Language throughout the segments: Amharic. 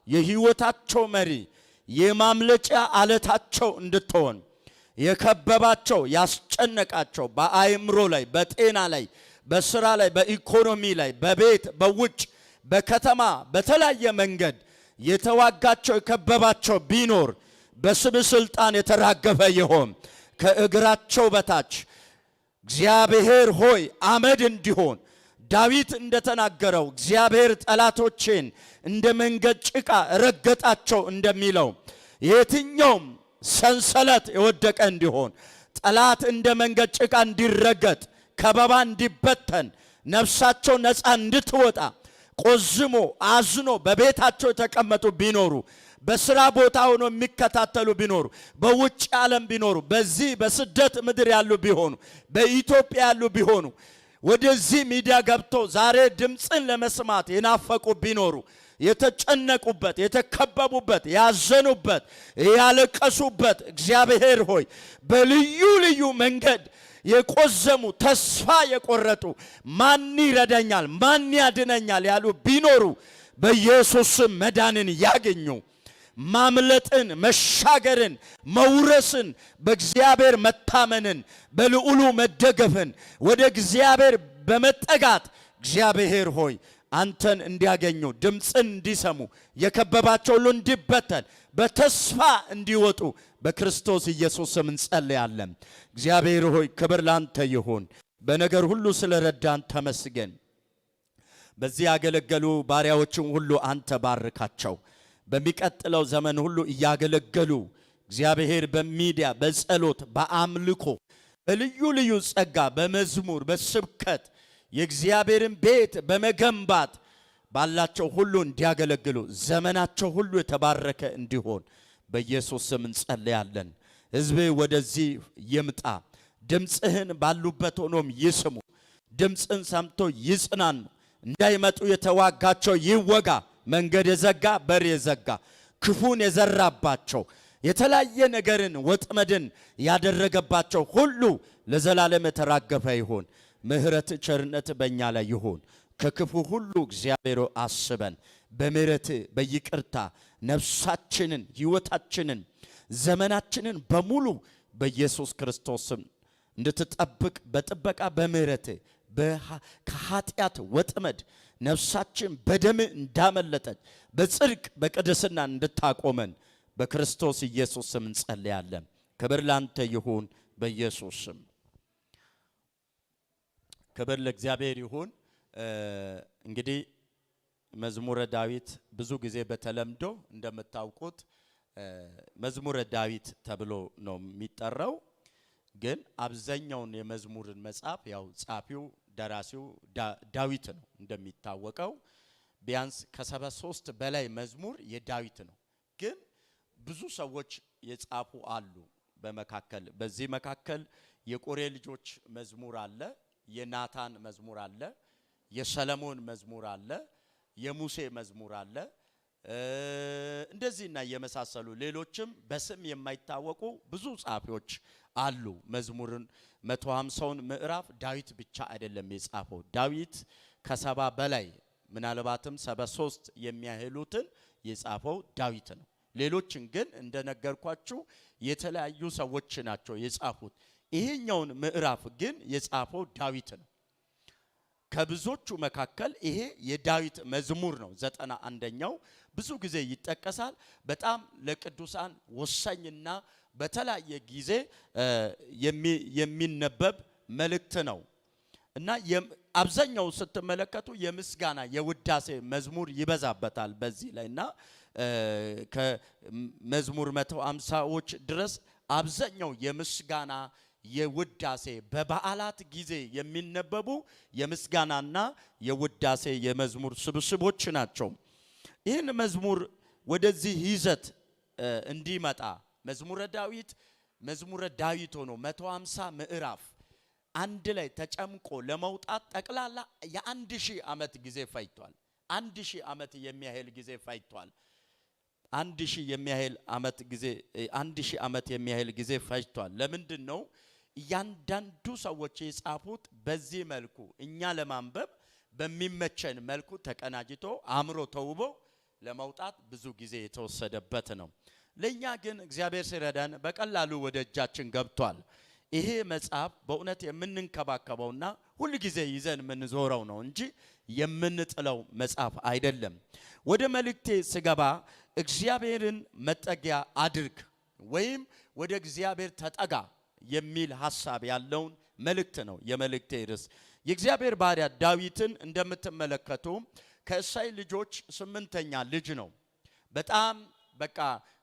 የህይወታቸው መሪ የማምለጫ አለታቸው እንድትሆን የከበባቸው ያስጨነቃቸው በአይምሮ ላይ በጤና ላይ በስራ ላይ በኢኮኖሚ ላይ በቤት በውጭ በከተማ በተለያየ መንገድ የተዋጋቸው የከበባቸው ቢኖር በስም ስልጣን የተራገፈ ይሆን ከእግራቸው በታች እግዚአብሔር ሆይ አመድ እንዲሆን ዳዊት እንደተናገረው እግዚአብሔር ጠላቶቼን እንደ መንገድ ጭቃ ረገጣቸው እንደሚለው የትኛውም ሰንሰለት የወደቀ እንዲሆን ጠላት እንደ መንገድ ጭቃ እንዲረገጥ ከበባ እንዲበተን ነፍሳቸው ነፃ እንድትወጣ ቆዝሞ አዝኖ በቤታቸው የተቀመጡ ቢኖሩ በስራ ቦታ ሆኖ የሚከታተሉ ቢኖሩ በውጭ ዓለም ቢኖሩ በዚህ በስደት ምድር ያሉ ቢሆኑ በኢትዮጵያ ያሉ ቢሆኑ ወደዚህ ሚዲያ ገብቶ ዛሬ ድምጽን ለመስማት የናፈቁ ቢኖሩ የተጨነቁበት የተከበቡበት ያዘኑበት ያለቀሱበት እግዚአብሔር ሆይ በልዩ ልዩ መንገድ የቆዘሙ ተስፋ የቆረጡ ማን ይረዳኛል ማን ያድነኛል ያሉ ቢኖሩ በኢየሱስ መዳንን ያገኙ ማምለጥን መሻገርን መውረስን በእግዚአብሔር መታመንን በልዑሉ መደገፍን ወደ እግዚአብሔር በመጠጋት እግዚአብሔር ሆይ አንተን እንዲያገኙ ድምጽን እንዲሰሙ የከበባቸው ሁሉ እንዲበተን በተስፋ እንዲወጡ በክርስቶስ ኢየሱስ ስም እንጸልያለን። እግዚአብሔር ሆይ ክብር ላንተ ይሁን። በነገር ሁሉ ስለረዳን ተመስገን። በዚህ ያገለገሉ ባሪያዎችን ሁሉ አንተ ባርካቸው። በሚቀጥለው ዘመን ሁሉ እያገለገሉ እግዚአብሔር በሚዲያ በጸሎት በአምልኮ በልዩ ልዩ ጸጋ በመዝሙር በስብከት የእግዚአብሔርን ቤት በመገንባት ባላቸው ሁሉ እንዲያገለግሉ ዘመናቸው ሁሉ የተባረከ እንዲሆን በኢየሱስ ስም እንጸልያለን። ሕዝብ ወደዚህ ይምጣ። ድምጽህን ባሉበት ሆኖም ይስሙ። ድምጽን ሰምቶ ይጽናኑ። እንዳይመጡ የተዋጋቸው ይወጋ። መንገድ የዘጋ በር የዘጋ ክፉን የዘራባቸው የተለያየ ነገርን ወጥመድን ያደረገባቸው ሁሉ ለዘላለም የተራገፈ ይሁን። ምህረት ቸርነት በእኛ ላይ ይሁን። ከክፉ ሁሉ እግዚአብሔር አስበን በምህረት በይቅርታ ነፍሳችንን ሕይወታችንን ዘመናችንን በሙሉ በኢየሱስ ክርስቶስ እንድትጠብቅ በጥበቃ በምህረት ከኃጢአት ወጥመድ ነፍሳችን በደም እንዳመለጠች በጽድቅ በቅድስና እንድታቆመን በክርስቶስ ኢየሱስ ስም እንጸልያለን። ክብር ላንተ ይሁን በኢየሱስ ስም። ክብር ለእግዚአብሔር ይሁን። እንግዲህ መዝሙረ ዳዊት ብዙ ጊዜ በተለምዶ እንደምታውቁት መዝሙረ ዳዊት ተብሎ ነው የሚጠራው። ግን አብዛኛውን የመዝሙርን መጽሐፍ ያው ጻፊው ደራሲው ዳዊት ነው። እንደሚታወቀው ቢያንስ ከ73 በላይ መዝሙር የዳዊት ነው። ግን ብዙ ሰዎች የጻፉ አሉ። በዚህ መካከል የቆሬ ልጆች መዝሙር አለ፣ የናታን መዝሙር አለ፣ የሰለሞን መዝሙር አለ፣ የሙሴ መዝሙር አለ። እንደዚህና የመሳሰሉ ሌሎችም በስም የማይታወቁ ብዙ ጻፊዎች አሉ። መዝሙርን 150ውን ምዕራፍ ዳዊት ብቻ አይደለም የጻፈው። ዳዊት ከ70 በላይ ምናልባትም 73 የሚያህሉትን የጻፈው ዳዊት ነው። ሌሎችን ግን እንደነገርኳችሁ የተለያዩ ሰዎች ናቸው የጻፉት። ይሄኛውን ምዕራፍ ግን የጻፈው ዳዊት ነው። ከብዙዎቹ መካከል ይሄ የዳዊት መዝሙር ነው። 91ኛው ብዙ ጊዜ ይጠቀሳል። በጣም ለቅዱሳን ወሳኝና በተለያየ ጊዜ የሚነበብ መልእክት ነው እና አብዛኛው ስትመለከቱ የምስጋና የውዳሴ መዝሙር ይበዛበታል በዚህ ላይና ከመዝሙር 150ዎች ድረስ አብዛኛው የምስጋና የውዳሴ በበዓላት ጊዜ የሚነበቡ የምስጋናና የውዳሴ የመዝሙር ስብስቦች ናቸው። ይህን መዝሙር ወደዚህ ይዘት እንዲመጣ መዝሙረ ዳዊት ሆኖ 150 ምዕራፍ አንድ ላይ ተጨምቆ ለመውጣት ጠቅላላ የ1000 ዓመት ጊዜ ፈጅቷል። 1000 ዓመት የሚያህል ጊዜ ፈጅቷል። 1000 ዓመት የሚያህል ጊዜ ፈጅቷል። ለምንድን ነው እያንዳንዱ ሰዎች የጻፉት በዚህ መልኩ እኛ ለማንበብ በሚመቸን መልኩ ተቀናጅቶ አምሮ ተውቦ ለማውጣት ብዙ ጊዜ የተወሰደበት ነው። ለኛ ግን እግዚአብሔር ሲረዳን በቀላሉ ወደ እጃችን ገብቷል። ይሄ መጽሐፍ በእውነት የምንንከባከበውና ሁሉ ጊዜ ይዘን የምንዞረው ነው እንጂ የምንጥለው መጽሐፍ አይደለም። ወደ መልእክቴ ስገባ እግዚአብሔርን መጠጊያ አድርግ ወይም ወደ እግዚአብሔር ተጠጋ የሚል ሐሳብ ያለውን መልእክት ነው የመልእክቴ ርዕስ። የእግዚአብሔር ባሪያ ዳዊትን እንደምትመለከቱ ከእሳይ ልጆች 8ኛ ልጅ ነው። በጣም በቃ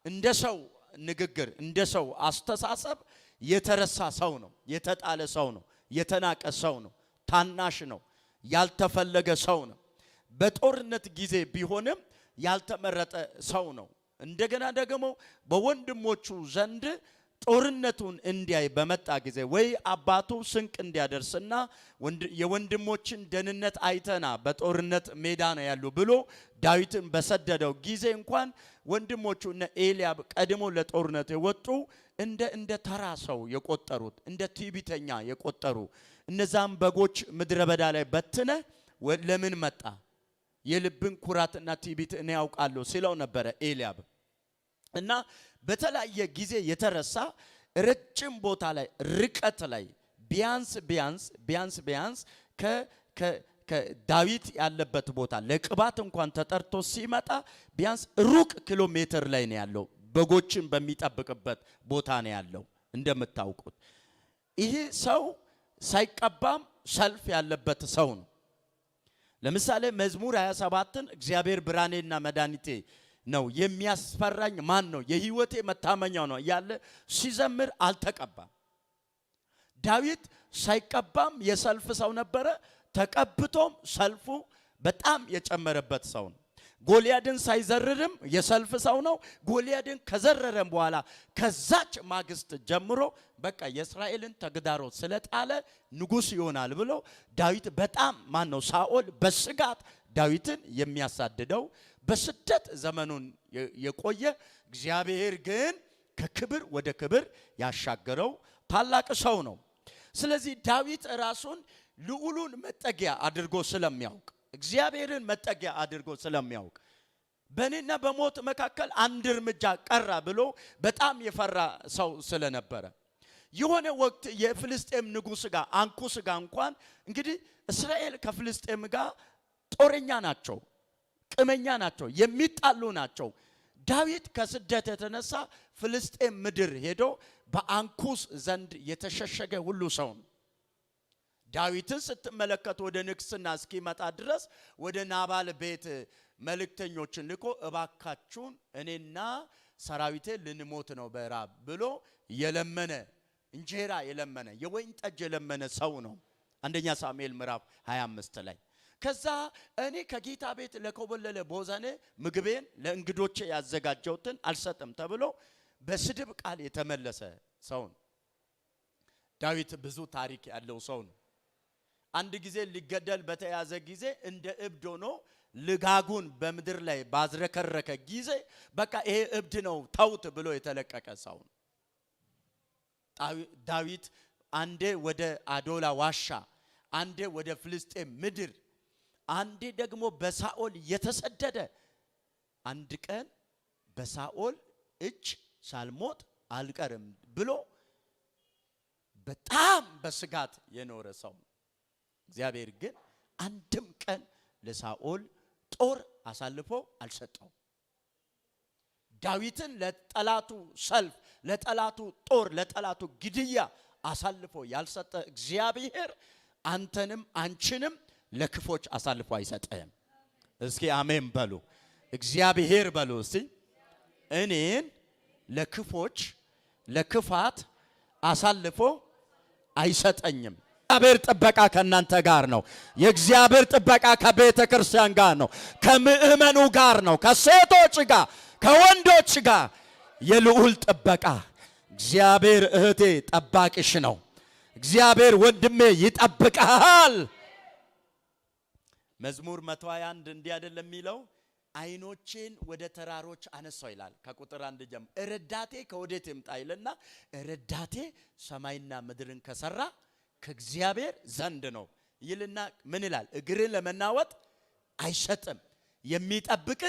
እንደ ሰው ንግግር እንደ ሰው አስተሳሰብ የተረሳ ሰው ነው። የተጣለ ሰው ነው። የተናቀ ሰው ነው። ታናሽ ነው። ያልተፈለገ ሰው ነው። በጦርነት ጊዜ ቢሆንም ያልተመረጠ ሰው ነው። እንደገና ደግሞ በወንድሞቹ ዘንድ ጦርነቱን እንዲያይ በመጣ ጊዜ ወይ አባቱ ስንቅ እንዲያደርስና የወንድሞችን ደህንነት አይተና በጦርነት ሜዳ ነው ያሉ ብሎ ዳዊትን በሰደደው ጊዜ እንኳን ወንድሞቹ እነ ኤልያብ ቀድሞ ለጦርነት የወጡ እንደ ተራ ሰው የቆጠሩት እንደ ትዕቢተኛ የቆጠሩ እነዛም በጎች ምድረ በዳ ላይ በትነ ለምን መጣ የልብን ኩራትና ትዕቢት እኔ ያውቃለሁ ሲለው ነበረ ኤልያብ። እና በተለያየ ጊዜ የተረሳ ረጅም ቦታ ላይ ርቀት ላይ ቢያንስ ከዳዊት ያለበት ቦታ ለቅባት እንኳን ተጠርቶ ሲመጣ ቢያንስ ሩቅ ኪሎ ሜትር ላይ ነው ያለው። በጎችን በሚጠብቅበት ቦታ ነው ያለው። እንደምታውቁት ይሄ ሰው ሳይቀባም ሰልፍ ያለበት ሰው ነው። ለምሳሌ መዝሙር 27ን እግዚአብሔር ብርሃኔና መድኃኒቴ ነው የሚያስፈራኝ ማን ነው የህይወቴ መታመኛው ነው ያለ ሲዘምር አልተቀባም። ዳዊት ሳይቀባም የሰልፍ ሰው ነበረ። ተቀብቶም ሰልፉ በጣም የጨመረበት ሰው ነው። ጎልያድን ሳይዘርርም የሰልፍ ሰው ነው። ጎልያድን ከዘረረም በኋላ ከዛች ማግስት ጀምሮ በቃ የእስራኤልን ተግዳሮት ስለጣለ ንጉስ ይሆናል ብሎ ዳዊት በጣም ማን ነው ሳኦል በስጋት ዳዊትን የሚያሳድደው በስደት ዘመኑን የቆየ እግዚአብሔር ግን ከክብር ወደ ክብር ያሻገረው ታላቅ ሰው ነው። ስለዚህ ዳዊት ራሱን ልዑሉን መጠጊያ አድርጎ ስለሚያውቅ እግዚአብሔርን መጠጊያ አድርጎ ስለሚያውቅ በእኔና በሞት መካከል አንድ እርምጃ ቀራ ብሎ በጣም የፈራ ሰው ስለነበረ የሆነ ወቅት የፍልስጤም ንጉስ ጋር አንኩስ ጋር እንኳን እንግዲህ እስራኤል ከፍልስጤም ጋር ጦረኛ ናቸው፣ ቅመኛ ናቸው፣ የሚጣሉ ናቸው። ዳዊት ከስደት የተነሳ ፍልስጤም ምድር ሄዶ በአንኩስ ዘንድ የተሸሸገ ሁሉ ሰው ነው። ዳዊትን ስትመለከቱ ወደ ንግስና እስኪመጣ ድረስ ወደ ናባል ቤት መልእክተኞችን ልኮ እባካችሁን እኔና ሰራዊቴ ልንሞት ነው በራብ ብሎ የለመነ እንጀራ የለመነ የወይን ጠጅ የለመነ ሰው ነው። አንደኛ ሳሙኤል ምዕራፍ 25 ላይ ከዛ እኔ ከጌታ ቤት ለኮበለለ ቦዘኔ ምግቤን ለእንግዶቼ ያዘጋጀውትን አልሰጥም ተብሎ በስድብ ቃል የተመለሰ ሰው ነው። ዳዊት ብዙ ታሪክ ያለው ሰው ነው። አንድ ጊዜ ሊገደል በተያዘ ጊዜ እንደ እብድ ሆኖ ልጋጉን በምድር ላይ ባዝረከረከ ጊዜ በቃ ይሄ እብድ ነው ተውት ብሎ የተለቀቀ ሰው ነው። ዳዊት አንዴ ወደ አዶላ ዋሻ፣ አንዴ ወደ ፍልስጤም ምድር፣ አንዴ ደግሞ በሳኦል የተሰደደ አንድ ቀን በሳኦል እጅ ሳልሞት አልቀርም ብሎ በጣም በስጋት የኖረ ሰው። እግዚአብሔር ግን አንድም ቀን ለሳኦል ጦር አሳልፎ አልሰጠው። ዳዊትን ለጠላቱ ሰልፍ፣ ለጠላቱ ጦር፣ ለጠላቱ ግድያ አሳልፎ ያልሰጠ እግዚአብሔር አንተንም አንቺንም ለክፎች አሳልፎ አይሰጥም። እስኪ አሜን በሉ። እግዚአብሔር በሉ እስቲ እኔን ለክፎች ለክፋት አሳልፎ አይሰጠኝም። የእግዚአብሔር ጥበቃ ከእናንተ ጋር ነው። የእግዚአብሔር ጥበቃ ከቤተ ክርስቲያን ጋር ነው። ከምእመኑ ጋር ነው። ከሴቶች ጋር፣ ከወንዶች ጋር የልዑል ጥበቃ። እግዚአብሔር እህቴ ጠባቂሽ ነው። እግዚአብሔር ወንድሜ ይጠብቃል። መዝሙር 121 እንዲህ አይደለም የሚለው አይኖቼን ወደ ተራሮች አነሳው ይላል። ከቁጥር 1 ጀምሮ ረዳቴ ከወዴት ይምጣ ይልና ረዳቴ ሰማይና ምድርን ከሰራ ከእግዚአብሔር ዘንድ ነው ይልና ምን ይላል? እግርን ለመናወጥ አይሰጥም፣ የሚጠብቅ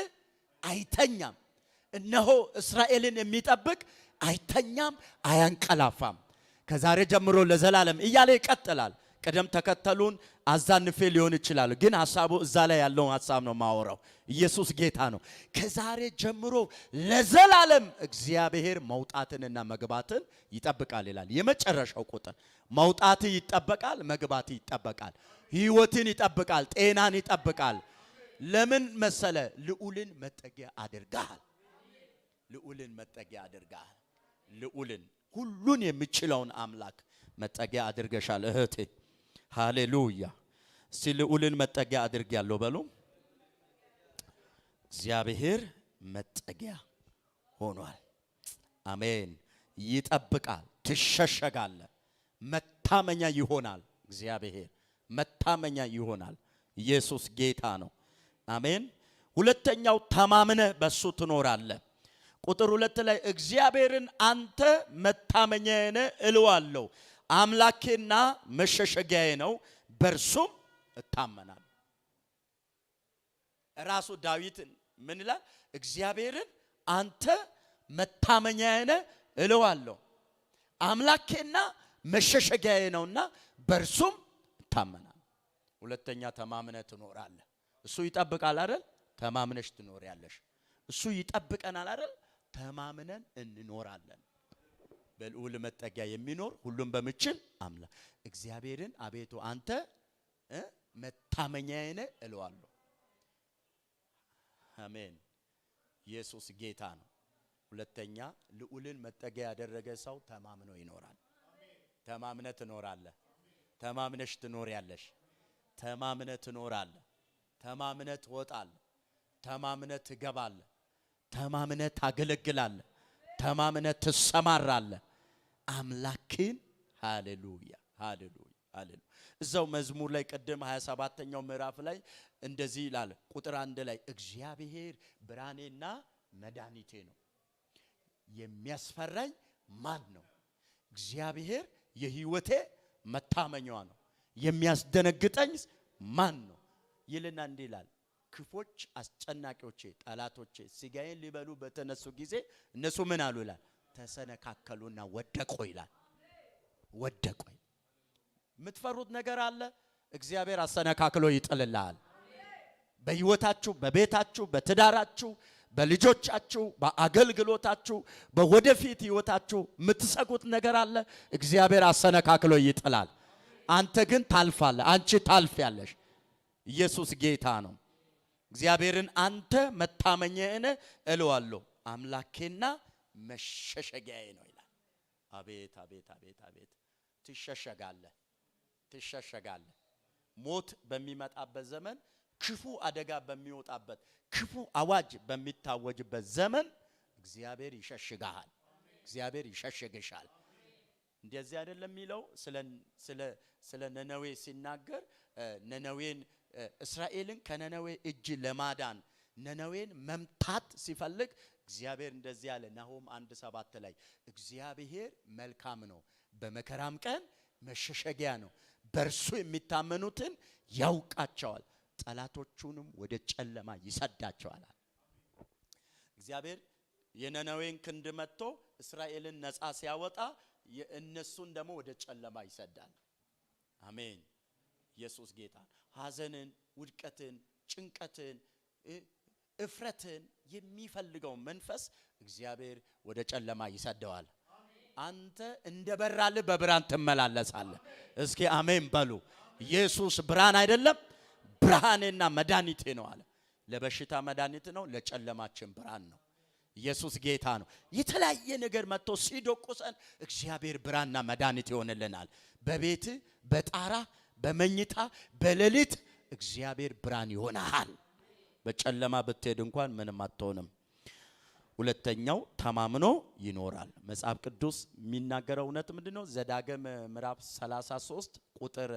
አይተኛም። እነሆ እስራኤልን የሚጠብቅ አይተኛም አያንቀላፋም ከዛሬ ጀምሮ ለዘላለም እያለ ይቀጥላል። ቀደም ተከተሉን አዛንፌ ሊሆን ይችላል፣ ግን ሐሳቡ እዛ ላይ ያለው ሐሳብ ነው ማወራው። ኢየሱስ ጌታ ነው። ከዛሬ ጀምሮ ለዘላለም እግዚአብሔር መውጣትንና መግባትን ይጠብቃል ይላል። የመጨረሻው ቁጥር መውጣት ይጠበቃል፣ መግባት ይጠበቃል፣ ሕይወትን ይጠብቃል፣ ጤናን ይጠብቃል። ለምን መሰለ? ልዑልን መጠጊያ አድርጋል። ልዑልን መጠጊያ አድርጋል። ልዑልን ሁሉን የሚችለውን አምላክ መጠጊያ አድርገሻል እህቴ። ሃሌሉያ። እስቲ ልዑልን መጠጊያ አድርጊያለሁ በሉ። እግዚአብሔር መጠጊያ ሆኗል። አሜን። ይጠብቃል፣ ትሸሸጋለ፣ መታመኛ ይሆናል። እግዚአብሔር መታመኛ ይሆናል። ኢየሱስ ጌታ ነው። አሜን። ሁለተኛው ተማምነ በሱ ትኖራለ። ቁጥር 2 ላይ እግዚአብሔርን አንተ መታመኛዬ ነህ እለዋለሁ፣ አምላኬና መሸሸጊያዬ ነው፣ በርሱም እታመናለሁ። ራሱ ዳዊት ምን ይላል? እግዚአብሔርን አንተ መታመኛዬ ነህ እለዋለሁ፣ አምላኬና መሸሸጊያዬ ነውና በርሱም እታመናለሁ። ሁለተኛ ተማምነ ትኖራለህ። እሱ ይጠብቃል አይደል? ተማምነሽ ትኖሪያለሽ። እሱ ይጠብቀናል አይደል? ተማምነን እንኖራለን። በልዑል መጠጊያ የሚኖር ሁሉም በሚችል አምላክ እግዚአብሔርን አቤቱ አንተ መታመኛዬ ነህ እለዋለሁ። አሜን። ኢየሱስ ጌታ ነው። ሁለተኛ ልዑልን መጠጊያ ያደረገ ሰው ተማምኖ ይኖራል። ተማምነ ትኖራለህ። ተማምነሽ ትኖሪያለሽ። ተማምነ ትኖራለህ። ተማምነ ትወጣለህ። ተማምነ ትገባለህ። ተማምነ ታገለግላለህ። ተማምነ ትሰማራለህ አምላክን። ሃሌሉያ ሃሌሉያ ሃሌሉያ። እዛው መዝሙር ላይ ቀደም 27ኛው ምዕራፍ ላይ እንደዚህ ይላል። ቁጥር 1 ላይ እግዚአብሔር ብርሃኔና መድኃኒቴ ነው፣ የሚያስፈራኝ ማን ነው? እግዚአብሔር የሕይወቴ መታመኛዋ ነው፣ የሚያስደነግጠኝ ማን ነው ይልና እንዲህ ይላል። ክፎች አስጨናቂዎቼ ጠላቶቼ ስጋዬን ሊበሉ በተነሱ ጊዜ እነሱ ምን አሉ ይላል? ተሰነካከሉና ወደቁ ይላል። ወደቁ። የምትፈሩት ነገር አለ፣ እግዚአብሔር አሰነካክሎ ይጥልልሃል። በሕይወታችሁ፣ በቤታችሁ፣ በትዳራችሁ፣ በልጆቻችሁ፣ በአገልግሎታችሁ፣ በወደፊት ሕይወታችሁ የምትሰጉት ነገር አለ፣ እግዚአብሔር አሰነካክሎ ይጥላል። አንተ ግን ታልፋለህ፣ አንቺ ታልፊያለሽ። ኢየሱስ ጌታ ነው። እግዚአብሔርን አንተ መታመኛዬ ነህ እለዋለሁ፣ አምላኬና መሸሸጊያዬ ነው ይላል። አቤት አቤት አቤት አቤት። ትሸሸጋለህ፣ ትሸሸጋለህ። ሞት በሚመጣበት ዘመን፣ ክፉ አደጋ በሚወጣበት፣ ክፉ አዋጅ በሚታወጅበት ዘመን እግዚአብሔር ይሸሽጋል። እግዚአብሔር ይሸሽግሻል። እንደዚህ አይደለም የሚለው ስለ ነነዌ ሲናገር ነነዌን እስራኤልን ከነነዌ እጅ ለማዳን ነነዌን መምታት ሲፈልግ እግዚአብሔር እንደዚህ ያለ ናሆም 1:7 ላይ እግዚአብሔር መልካም ነው፣ በመከራም ቀን መሸሸጊያ ነው፣ በእርሱ የሚታመኑትን ያውቃቸዋል፣ ጠላቶቹንም ወደ ጨለማ ይሰዳቸዋል። እግዚአብሔር የነነዌን ክንድ መጥቶ እስራኤልን ነፃ ሲያወጣ የእነሱን ደግሞ ወደ ጨለማ ይሰዳል። አሜን። ኢየሱስ ጌታ። ሐዘንን፣ ውድቀትን፣ ጭንቀትን፣ እፍረትን የሚፈልገው መንፈስ እግዚአብሔር ወደ ጨለማ ይሰደዋል። አንተ እንደበራልህ በብርሃን ትመላለሳለህ። እስኪ አሜን በሉ። ኢየሱስ ብርሃን አይደለም? ብርሃኔና መድኃኒቴ ነው አለ። ለበሽታ መድኃኒት ነው፣ ለጨለማችን ብርሃን ነው። ኢየሱስ ጌታ ነው። የተለያየ ነገር መጥቶ ሲዶቁሰን እግዚአብሔር ብርሃንና መድኃኒት ይሆንልናል። በቤት በጣራ በመኝታ በሌሊት እግዚአብሔር ብርሃን ይሆናል። በጨለማ ብትሄድ እንኳን ምንም አትሆንም። ሁለተኛው ተማምኖ ይኖራል። መጽሐፍ ቅዱስ የሚናገረው እውነት ምንድነው? ዘዳግም ምዕራፍ 33 ቁጥር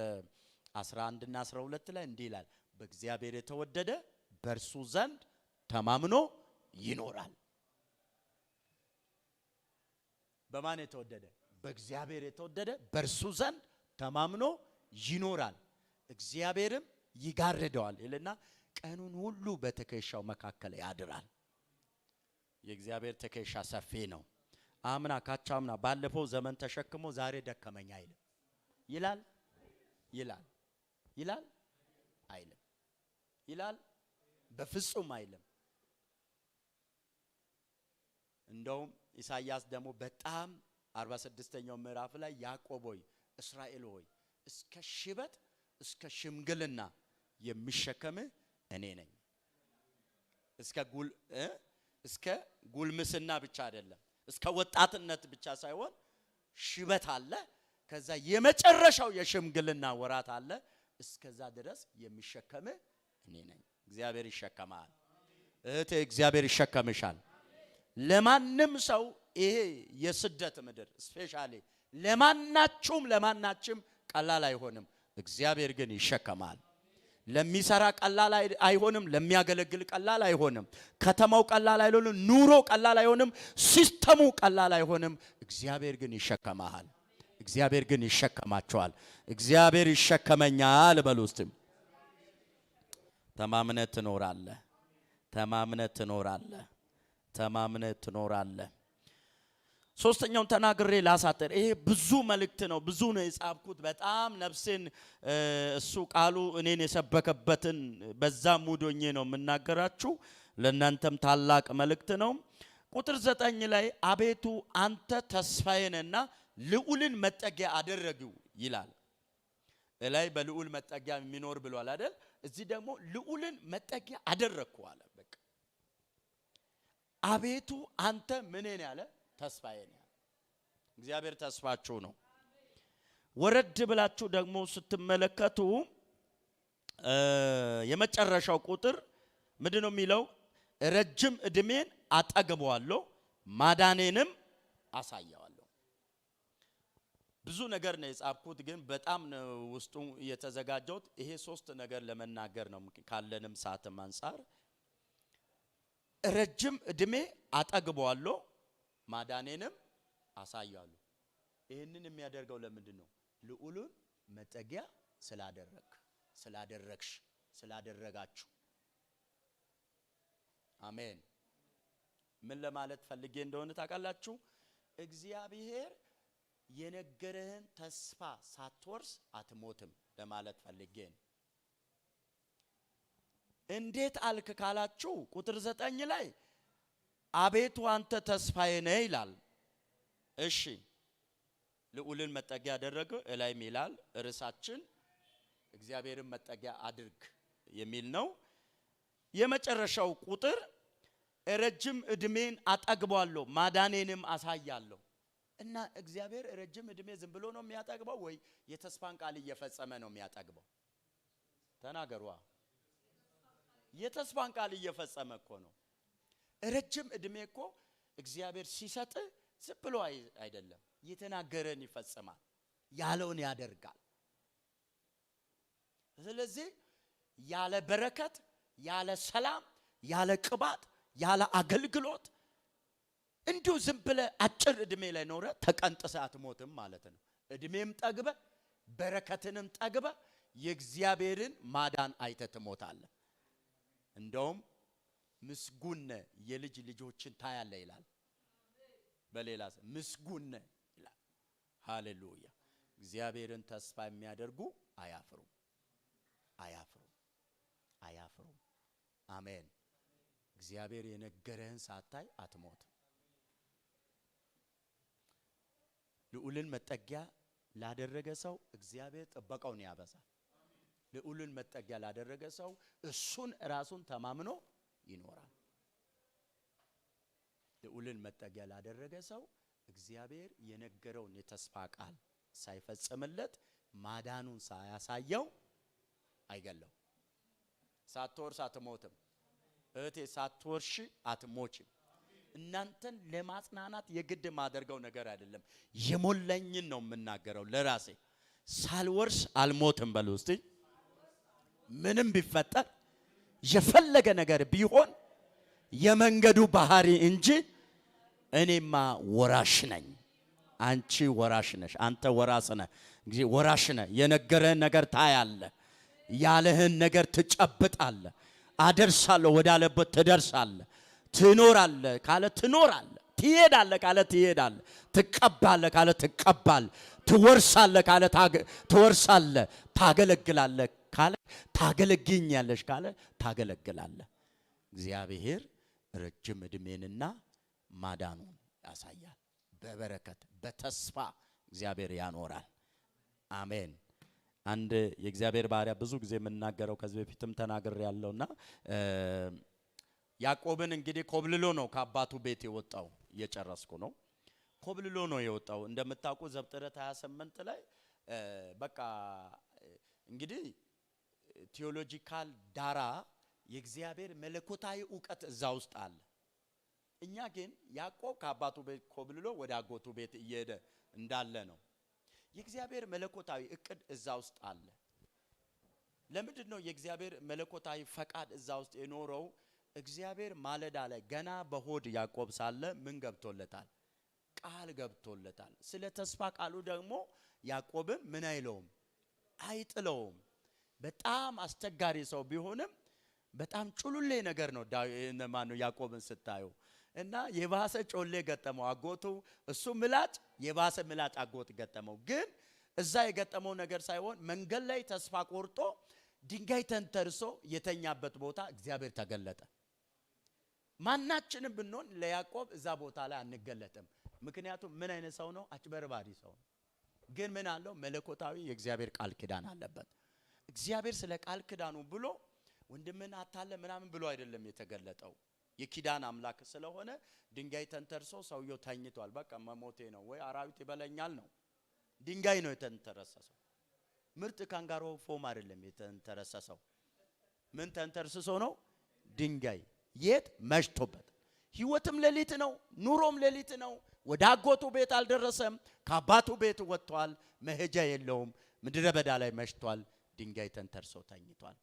11 እና 12 ላይ እንዲህ ይላል፣ በእግዚአብሔር የተወደደ በእርሱ ዘንድ ተማምኖ ይኖራል። በማን የተወደደ? በእግዚአብሔር የተወደደ በእርሱ ዘንድ ተማምኖ ይኖራል፣ እግዚአብሔርም ይጋርደዋል ይልና ቀኑን ሁሉ በትከሻው መካከል ያድራል። የእግዚአብሔር ትከሻ ሰፊ ነው። አምና ካቻምና ባለፈው ዘመን ተሸክሞ ዛሬ ደከመኝ አይልም። ይላል አይልም። ይላል በፍጹም አይልም። እንደውም ኢሳይያስ ደግሞ በጣም 46ኛው ምዕራፍ ላይ ያዕቆብ ሆይ እስራኤል ሆይ እስከ ሽበት እስከ ሽምግልና የሚሸከም እኔ ነኝ። እስከ ጉልምስና ብቻ አይደለም፣ እስከ ወጣትነት ብቻ ሳይሆን ሽበት አለ፣ ከዛ የመጨረሻው የሽምግልና ወራት አለ። እስከዛ ድረስ የሚሸከም እኔ ነኝ። እግዚአብሔር ይሸከማል። እህቴ እግዚአብሔር ይሸከምሻል። ለማንም ሰው ይሄ የስደት ምድር ስፔሻሊ ለማናችሁም ቀላል አይሆንም። እግዚአብሔር ግን ይሸከማል። ለሚሰራ ቀላል አይሆንም። ለሚያገለግል ቀላል አይሆንም። ከተማው ቀላል አይሆንም። ኑሮ ቀላል አይሆንም። ሲስተሙ ቀላል አይሆንም። እግዚአብሔር ግን ይሸከማል። እግዚአብሔር ግን ይሸከማቸዋል። እግዚአብሔር ይሸከመኛል በሉ እስቲ። ተማምነህ ትኖራለህ። ተማምነህ ትኖራለህ። ተማምነህ ትኖራለህ። ሶስተኛውን ተናግሬ ላሳጥር። ይሄ ብዙ መልእክት ነው፣ ብዙ ነው የጻፍኩት። በጣም ነፍሴን እሱ ቃሉ እኔን የሰበከበትን በዛ ሙዶኜ ነው የምናገራችሁ። ለእናንተም ታላቅ መልእክት ነው። ቁጥር 9 ላይ አቤቱ አንተ ተስፋዬንና ልዑልን መጠጊያ አደረግው ይላል። እላይ በልዑል መጠጊያ የሚኖር ብሏል አይደል? እዚህ ደግሞ ልዑልን መጠጊያ አደረግኩ አለ። በቃ አቤቱ አንተ ምንን ያለ ተስፋዬ ነው። እግዚአብሔር ተስፋችሁ ነው። ወረድ ብላችሁ ደግሞ ስትመለከቱ የመጨረሻው ቁጥር ምንድነው የሚለው? ረጅም እድሜን አጠግበዋለሁ ማዳኔንም አሳየዋለሁ። ብዙ ነገር ነው የጻፍኩት፣ ግን በጣም ውስጡ የተዘጋጀሁት ይሄ 3 ነገር ለመናገር ነው ካለንም ሰዓትም አንፃር። ረጅም እድሜ አጠግበዋለሁ ማዳኔንም አሳያለሁ። ይሄንን የሚያደርገው ለምንድን ነው? ልዑሉን መጠጊያ ስላደረጋችሁ። አሜን። ምን ለማለት ፈልጌ እንደሆነ ታውቃላችሁ? እግዚአብሔር የነገረህን ተስፋ ሳትወርስ አትሞትም ለማለት ፈልጌ ነው። እንዴት አልክ ካላችሁ ቁጥር 9 ላይ አቤቱ አንተ ተስፋዬ ነህ ይላል። እሺ ልዑልን መጠጊያ አደረገ እላይም ይላል። ርዕሳችን እግዚአብሔርን መጠጊያ አድርግ የሚል ነው። የመጨረሻው ቁጥር ረጅም እድሜን አጠግባለሁ ማዳኔንም አሳያለሁ። እና እግዚአብሔር ረጅም እድሜ ዝም ብሎ ነው የሚያጠግበው ወይ የተስፋን ቃል እየፈጸመ ነው የሚያጠግበው? ተናገሩ። የተስፋን ቃል እየፈጸመ እኮ ነው። ረጅም እድሜ እኮ እግዚአብሔር ሲሰጥ ዝም ብሎ አይደለም፣ የተናገረን ይፈጽማል፣ ያለውን ያደርጋል። ስለዚህ ያለ በረከት፣ ያለ ሰላም፣ ያለ ቅባት፣ ያለ አገልግሎት እንዲሁ ዝም ብለ አጭር እድሜ ላይ ኖረ ተቀንጥሰ አትሞትም ማለት ነው። እድሜም ጠግበ በረከትንም ጠግበ የእግዚአብሔርን ማዳን አይተ ትሞታለህ። እንደውም ምስጉን የልጅ ልጆችን ታያለ ይላል። በሌላ ምስጉን ይላል። ሃሌሉያ። እግዚአብሔርን ተስፋ የሚያደርጉ አያፍሩም። አሜን። እግዚአብሔር የነገረህን ሳታይ አትሞትም። ልዑልን መጠጊያ ላደረገ ሰው እግዚአብሔር ጥበቃውን ያበዛል። ልዑልን መጠጊያ ላደረገ ሰው እሱን ራሱን ተማምኖ ይኖራል። ልዑልን መጠጊያ ላደረገ ሰው እግዚአብሔር የነገረውን የተስፋ ቃል ሳይፈጽምለት ማዳኑን ሳያሳየው አይገለው። ሳትወርስ አትሞትም። እህቴ ሳትወርሽ አትሞችም። እናንተን ለማጽናናት የግድ ማደርገው ነገር አይደለም፣ የሞላኝን ነው የምናገረው ለራሴ። ሳልወርስ አልሞትም በሉ እስቲ። ምንም ቢፈጠር የፈለገ ነገር ቢሆን የመንገዱ ባህሪ እንጂ እኔማ ወራሽ ነኝ። አንቺ ወራሽ ነሽ፣ አንተ ወራስ ነህ። ወራሽ ነህ። የነገረህን ነገር ታያለህ፣ ያለህን ነገር ትጨብጣለህ። አደርሳለሁ ወዳለበት ትደርሳለህ። ትኖራለህ ካለ ትኖራለህ፣ ትሄዳለህ ካለ ትሄዳለህ፣ ትቀባለህ ካለ ትቀባለህ፣ ትወርሳለህ ካለ ትወርሳለህ፣ ታገለግላለህ ካለ ታገለግኛለሽ ካለ ታገለግላለህ። እግዚአብሔር ረጅም ዕድሜንና ማዳኑን ያሳያል። በበረከት በተስፋ እግዚአብሔር ያኖራል። አሜን። አንድ የእግዚአብሔር ባሪያ ብዙ ጊዜ የምናገረው ከዚህ በፊትም ተናግሬ ያለውና ያዕቆብን እንግዲህ ኮብልሎ ነው ከአባቱ ቤት የወጣው። እየጨረስኩ ነው። ኮብልሎ ነው የወጣው። እንደምታውቁ ዘፍጥረት 28 ላይ በቃ እንግዲህ ቴዎሎጂካል ዳራ የእግዚአብሔር መለኮታዊ ዕውቀት እዛ ውስጥ አለ። እኛ ግን ያዕቆብ ከአባቱ ቤት ኮብልሎ ወደ አጎቱ ቤት እየሄደ እንዳለ ነው። የእግዚአብሔር መለኮታዊ እቅድ እዛ ውስጥ አለ። ለምንድን ነው የእግዚአብሔር መለኮታዊ ፈቃድ እዛ ውስጥ የኖረው? እግዚአብሔር ማለዳ ላይ ገና በሆድ ያዕቆብ ሳለ ምን ገብቶለታል? ቃል ገብቶለታል። ስለ ተስፋ ቃሉ ደግሞ ያዕቆብን ምን አይለውም? አይጥለውም። በጣም አስቸጋሪ ሰው ቢሆንም በጣም ጩሉሌ ነገር ነው ማነው ያዕቆብን ስታዩ እና የባሰ ጮሌ ገጠመው አጎቱ። እሱ ምላጭ የባሰ ምላጭ አጎት ገጠመው። ግን እዛ የገጠመው ነገር ሳይሆን መንገድ ላይ ተስፋ ቆርጦ ድንጋይ ተንተርሶ የተኛበት ቦታ እግዚአብሔር ተገለጠ። ማናችንም ብንሆን ለያዕቆብ እዛ ቦታ ላይ አንገለጥም። ምክንያቱም ምን አይነት ሰው ነው? አጭበርባሪ ሰው ነው። ግን ምን አለው? መለኮታዊ የእግዚአብሔር ቃል ኪዳን አለበት። እግዚአብሔር ስለ ቃል ኪዳኑ ብሎ ወንድምን አታለ ምናምን ብሎ አይደለም የተገለጠው። የኪዳን አምላክ ስለሆነ ድንጋይ ተንተርሶ ሰውየው ተኝቷል። በቃ መሞቴ ነው ወይ አራዊት ይበለኛል ነው። ድንጋይ ነው የተንተረሰሰው። ምርጥ ካንጋሮ ፎም አይደለም የተንተረሰሰው። ምን ተንተርሶ ነው? ድንጋይ። የት? መሽቶበት። ህይወትም ሌሊት ነው፣ ኑሮም ሌሊት ነው። ወደ አጎቱ ቤት አልደረሰም። ከአባቱ ቤት ወጥቷል። መሄጃ የለውም። ምድረ በዳ ላይ መሽቷል። ድንጋይ ተንተርሶ ተኝቷል።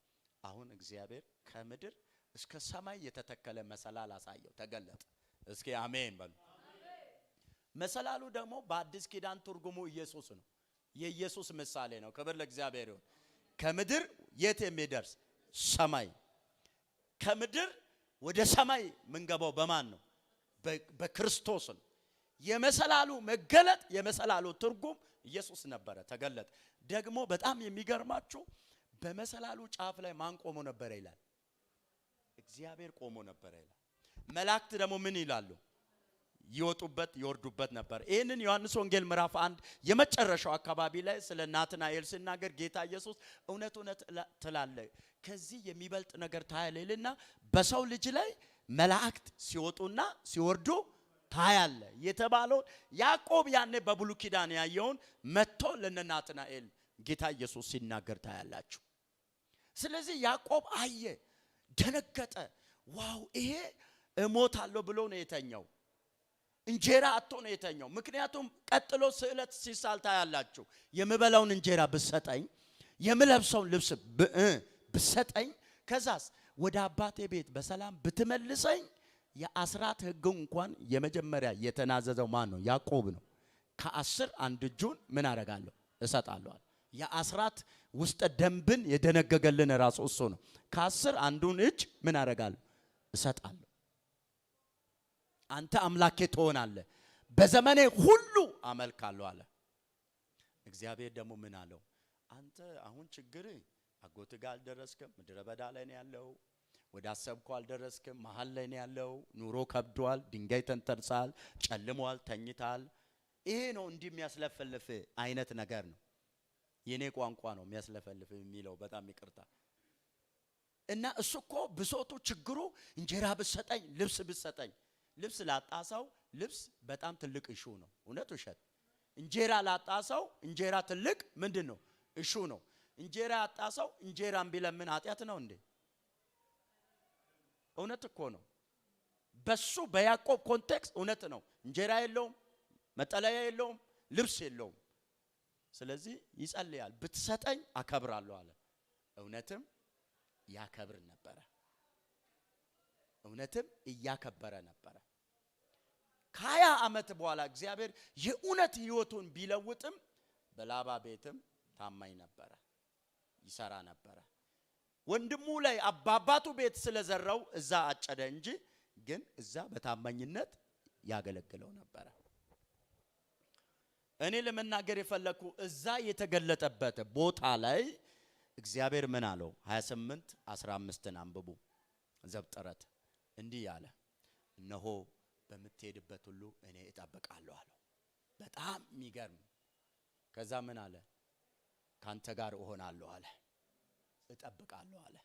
አሁን እግዚአብሔር ከምድር እስከ ሰማይ የተተከለ መሰላል አሳየው፣ ተገለጠ። እስኪ አሜን በሉ። መሰላሉ ደግሞ በአዲስ ኪዳን ትርጉሙ ኢየሱስ ነው። የኢየሱስ ምሳሌ ነው። ክብር ለእግዚአብሔር ይሁን። ከምድር የት የሚደርስ ሰማይ። ከምድር ወደ ሰማይ ምንገባው በማን ነው? በክርስቶስ ነው። የመሰላሉ መገለጥ የመሰላሉ ትርጉም ኢየሱስ ነበረ፣ ተገለጠ። ደግሞ በጣም የሚገርማችሁ በመሰላሉ ጫፍ ላይ ማን ቆሞ ነበረ ይላል? እግዚአብሔር ቆሞ ነበረ ይላል። መላእክት ደግሞ ምን ይላሉ? ይወጡበት ይወርዱበት ነበር። ይሄንን ዮሐንስ ወንጌል ምዕራፍ 1 የመጨረሻው አካባቢ ላይ ስለ ናትናኤል ሲናገር ጌታ ኢየሱስ እውነት እውነት ትላለህ ከዚህ የሚበልጥ ነገር ታያለህና በሰው ልጅ ላይ መላእክት ሲወጡና ሲወርዱ ታያለ የተባለው ያዕቆብ ያኔ በብሉይ ኪዳን ያየውን መጥቶ ለናትናኤል ጌታ ኢየሱስ ሲናገር ታያላችሁ። ስለዚህ ያዕቆብ አየ፣ ደነገጠ። ዋው ይሄ እሞታለሁ ብሎ ነው የተኛው። እንጀራ አጥቶ ነው የተኛው። ምክንያቱም ቀጥሎ ስዕለት ሲሳል ታያላችሁ። የምበላውን እንጀራ ብሰጠኝ፣ የምለብሰውን ልብስ ብሰጠኝ፣ ከዛስ ወደ አባቴ ቤት በሰላም ብትመልሰኝ፣ የአስራት ሕግ እንኳን የመጀመሪያ የተናዘዘው ማን ነው? ያዕቆብ ነው። ከ10 አንድ እጁን ምን አደርጋለሁ? እሰጣለሁ። የአስራት ውስጥ ደንብን የደነገገልን ራሱ እሱ ነው። ከ10 አንዱን እጅ ምን አደርጋለሁ? እሰጣለሁ። አንተ አምላኬ ትሆናለህ፣ በዘመኔ ሁሉ አመልካለሁ አለ። እግዚአብሔር ደግሞ ምን አለው? አንተ አሁን ችግር አጎት ጋር አልደረስክም፣ ምድረ በዳ ላይ ነው ያለው። ወደ አሰብከው አልደረስክም፣ መሃል ላይ ነው ያለው። ኑሮ ከብዷል፣ ድንጋይ ተንተርሳል፣ ጨልሟል፣ ተኝታል። ይሄ ነው እንዲህ የሚያስለፈልፍ አይነት ነገር ነው። የኔ ቋንቋ ነው የሚያስለፈልፍ የሚለው በጣም ይቅርታ። እና እሱ እኮ ብሶቱ ችግሩ እንጀራ ብሰጠኝ፣ ልብስ ብሰጠኝ። ልብስ ላጣሰው ልብስ በጣም ትልቅ እሹ ነው። እውነት ውሸት? እንጀራ ላጣሰው እንጀራ ትልቅ ምንድነው? እሹ ነው። እንጀራ ያጣሰው እንጀራን ቢለምን ኃጢአት ነው እንዴ? እውነት እኮ ነው። በሱ በያዕቆብ ኮንቴክስት እውነት ነው። እንጀራ የለውም፣ መጠለያ የለውም፣ ልብስ የለውም። ስለዚህ ይጸልያል። ብትሰጠኝ አከብራለሁ አለ። እውነትም ያከብር ነበረ። እውነትም እያከበረ ነበረ። ከ20 ዓመት በኋላ እግዚአብሔር የእውነት ህይወቱን ቢለውጥም በላባ ቤትም ታማኝ ነበረ፣ ይሰራ ነበረ። ወንድሙ ላይ አባባቱ ቤት ስለዘራው እዛ አጨደ እንጂ ግን እዛ በታማኝነት ያገለግለው ነበር። እኔ ለመናገር የፈለኩ እዛ የተገለጠበት ቦታ ላይ እግዚአብሔር ምን አለው? 28:15 አንብቡ። ዘፍጥረት እንዲህ ያለ እነሆ በምትሄድበት ሁሉ እኔ እጠብቃለሁ አለው። በጣም የሚገርም። ከዛ ምን አለ? ካንተ ጋር እሆናለሁ አለ፣ እጠብቃለሁ አለ።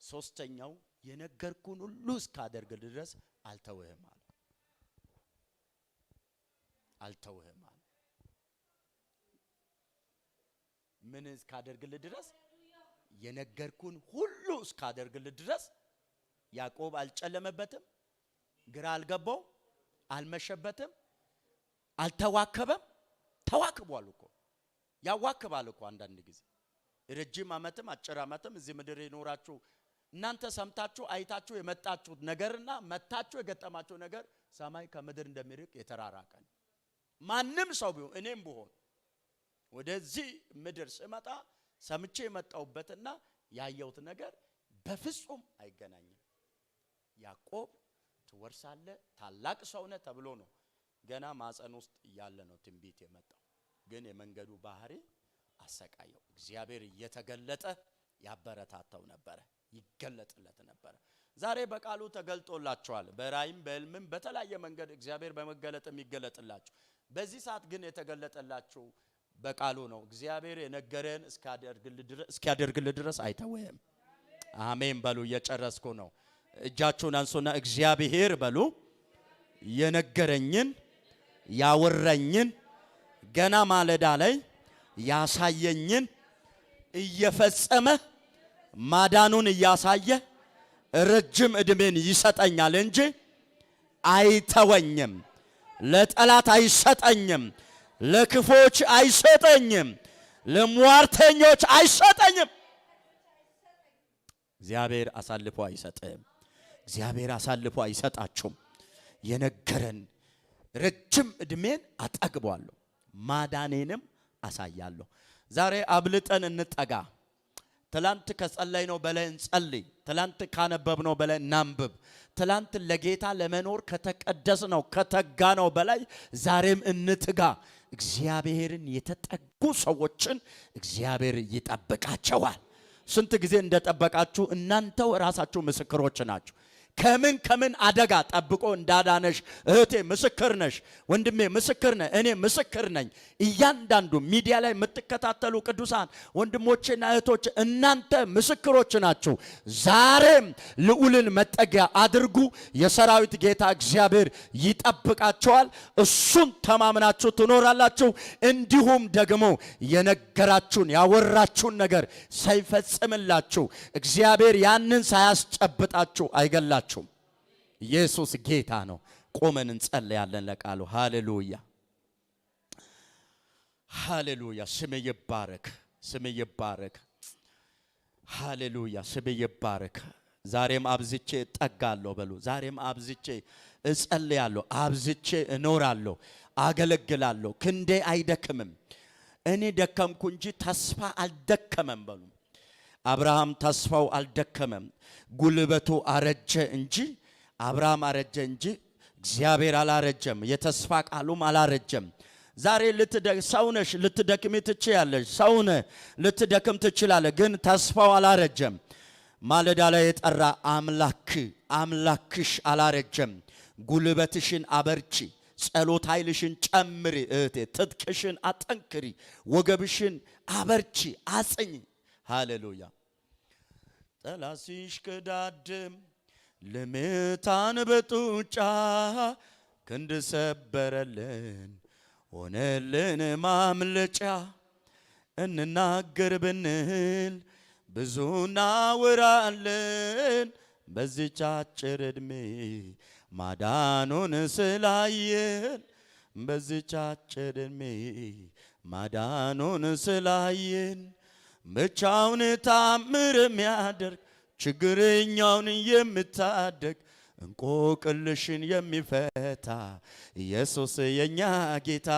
ሶስተኛው የነገርኩን ሁሉ እስካደርግ ድረስ አልተውህም አለ። አልተውህም አለ። ምን እስካደርግልህ ድረስ? የነገርኩን ሁሉ እስካደርግልህ ድረስ። ያዕቆብ አልጨለመበትም፣ ግራ አልገባው፣ አልመሸበትም፣ አልተዋከበም። ተዋክቧል እኮ ያዋክባል እኮ አንዳንድ ጊዜ። ረጅም ዓመትም አጭር ዓመትም እዚህ ምድር ይኖራችሁ እናንተ ሰምታችሁ አይታችሁ የመጣችሁት ነገርና መታችሁ የገጠማችሁ ነገር ሰማይ ከምድር እንደሚርቅ የተራራቀ ነው። ማንም ሰው ቢሆን እኔም ብሆን ወደዚህ ምድር ስመጣ ሰምቼ የመጣሁበትና ያየሁት ነገር በፍጹም አይገናኝም። ያዕቆብ ትወርሳለህ ታላቅ ሰው ነህ ተብሎ ነው ገና ማፀን ውስጥ ያለ ነው ትንቢት የመጣው። ግን የመንገዱ ባህሪ አሰቃየው። እግዚአብሔር እየተገለጠ ያበረታታው ነበር፣ ይገለጥለት ነበር። ዛሬ በቃሉ ተገልጦላችኋል። በራእይም በህልምም በተለያየ መንገድ እግዚአብሔር በመገለጥ የሚገለጥላችሁ። በዚህ ሰዓት ግን የተገለጠላችሁ በቃሉ ነው። እግዚአብሔር የነገረን እስኪያደርግልህ ድረስ አይተውህም። አሜን በሉ። እየጨረስኩ ነው። እጃችሁን አንሱና እግዚአብሔር በሉ የነገረኝን ያወራኝን ገና ማለዳ ላይ ያሳየኝን እየፈጸመ ማዳኑን እያሳየ ረጅም እድሜን ይሰጠኛል እንጂ አይተወኝም። ለጠላት አይሰጠኝም፣ ለክፎች አይሰጠኝም፣ ለሟርተኞች አይሰጠኝም። እግዚአብሔር አሳልፎ አይሰጥም። እግዚአብሔር አሳልፎ አይሰጣችሁም። የነገረን ረጅም እድሜን አጠግቧለሁ፣ ማዳኔንም አሳያለሁ። ዛሬ አብልጠን እንጠጋ። ትላንት ከጸለይነው በላይ እንጸልይ። ትላንት ካነበብነው በላይ እናንብብ። ትላንት ለጌታ ለመኖር ከተቀደስነው ከተጋነው በላይ ዛሬም እንትጋ። እግዚአብሔርን የተጠጉ ሰዎችን እግዚአብሔር ይጠብቃቸዋል። ስንት ጊዜ እንደጠበቃችሁ እናንተው ራሳችሁ ምስክሮች ናችሁ። ከምን አደጋ ጠብቆ እንዳዳነሽ እህቴ ምስክር ነሽ፣ ወንድሜ ምስክር ነህ፣ እኔ ምስክር ነኝ። እያንዳንዱ ሚዲያ ላይ የምትከታተሉ ቅዱሳን ወንድሞቼና እህቶች እናንተ ምስክሮች ናችሁ። ዛሬም ልዑልን መጠጊያ አድርጉ። የሰራዊት ጌታ እግዚአብሔር ይጠብቃቸዋል። እሱን ተማምናችሁ ትኖራላችሁ። እንዲሁም ደግሞ የነገራችሁን ያወራችሁን ነገር ሳይፈጽምላችሁ እግዚአብሔር ያንን ሳያስጨብጣችሁ አይገላችሁ። ኢየሱስ ጌታ ነው። ቆመን እንጸልያለን ለቃሉ። ሃሌሉያ ሃሌሉያ። ስም ይባረክ፣ ስም ይባረክ። ሃሌሉያ፣ ስም ይባረክ። ዛሬም አብዝቼ እጠጋለሁ በሉ። ዛሬም አብዝቼ እጸልያለሁ፣ አብዝቼ እኖራለሁ፣ አገለግላለሁ። ክንዴ አይደክምም። እኔ ደከምኩ እንጂ ተስፋ አልደከመም በሉ። አብርሃም ተስፋው አልደከመም። ጉልበቱ አረጀ እንጂ አብርሃም አረጀ እንጂ እግዚአብሔር አላረጀም። የተስፋ ቃሉም አላረጀም። ዛሬ ሰውነሽ ልትደክም ትችያለሽ። ሰውነ ልትደክም ትችላለህ። ግን ተስፋው አላረጀም። ማለዳ ላይ የጠራ አምላክሽ አላረጀም። ጉልበትሽን አበርቺ፣ ጸሎት ኃይልሽን ጨምሪ እህቴ፣ ትጥቅሽን አጠንክሪ፣ ወገብሽን አበርቺ፣ አጽኝ። ሃሌሉያ። ጠላት ሲሽቀዳድም ለምታን በጡጫ ክንድ ሰበረልን ሆነልን ማምለጫ። እንናገር ብንል ብዙ እናወራለን በዚህች አጭር ዕድሜ ማዳኑን ስላየን፣ በዚህች አጭር ዕድሜ ማዳኑን ስላየን። ብቻውን ታምር የሚያደርግ ችግረኛውን የምታደግ እንቆቅልሽን የሚፈታ ኢየሱስ የኛ ጌታ።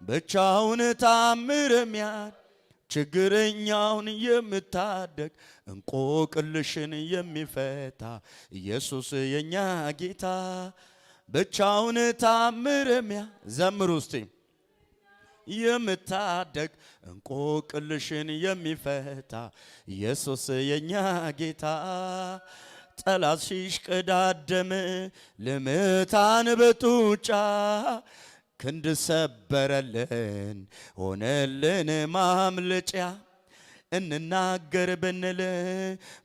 ብቻውን ታምር የሚያደርግ ችግረኛውን የምታደግ እንቆቅልሽን የሚፈታ ኢየሱስ የኛ ጌታ ብቻውን ታምርሚያ ዘምሩ እስቲ የምታደግ እንቆቅልሽን የሚፈታ ኢየሱስ የኛ ጌታ ጠላት ሲሽቀዳደም ልምታን በጡጫ ክንድ ሰበረልን ሆነልን ማምለጫ እንናገር ብንል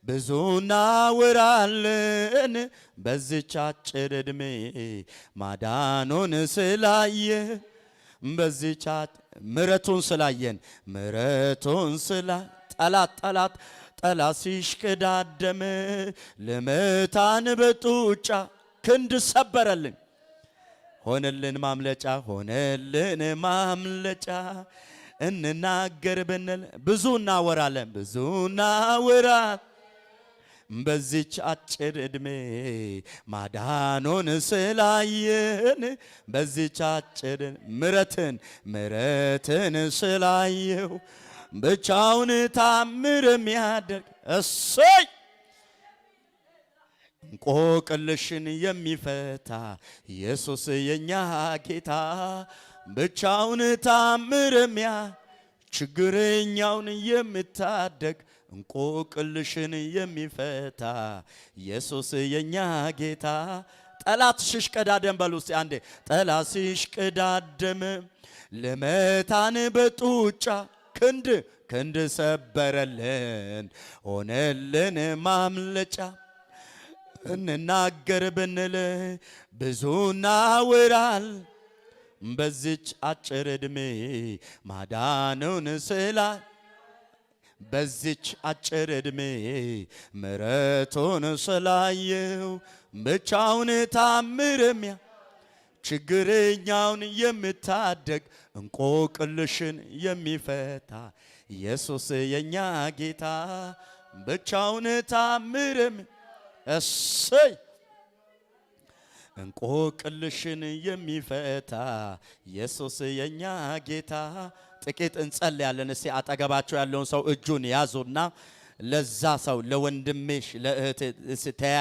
ብዙ እናወራለን በዚች አጭር ዕድሜ ማዳኑን ስላየ በዚች ምሕረቱን ስላየን ምሕረቱን ስላ ጠላት ሲሽቀዳደም ልምታን በጡጫ ክንድ ሰበረልን ሆነልን ማምለጫ እንናገር ብንል ብዙ እናወራለን በዚች አጭር ዕድሜ ማዳኑን ስላየን በዚች አጭር ምሕረትን ስላየው ብቻውን ታምር የሚያደርግ እሰይ እንቆቅልሽን የሚፈታ ኢየሱስ የኛ ጌታ ብቻውን ታምር ችግረኛውን የምታደግ እንቆቅልሽን የሚፈታ ኢየሱስ የኛ ጌታ ጠላት ሲሽቀዳደም በሉ እስቲ አንዴ ጠላት ሲሽቀዳደም ልመታን በጡጫ ክንድ ሰበረልን ሆነልን ማምለጫ እንናገር ብንል ብዙ እናወራል በዚች አጭር ዕድሜ ማዳኑን በዚች አጭር ዕድሜ ምሕረቱን ስላየው ብቻውን ታምርሚያ ችግረኛውን የምታደግ እንቆቅልሽን የሚፈታ ኢየሱስ የኛ ጌታ ብቻውን ታምርም እሰይ እንቆቅልሽን የሚፈታ ኢየሱስ የኛ ጌታ ጥቂት እንጸልያለን። እስቲ አጠገባቸው ያለውን ሰው እጁን ያዙና ለዛ ሰው ለወንድምሽ ለእህት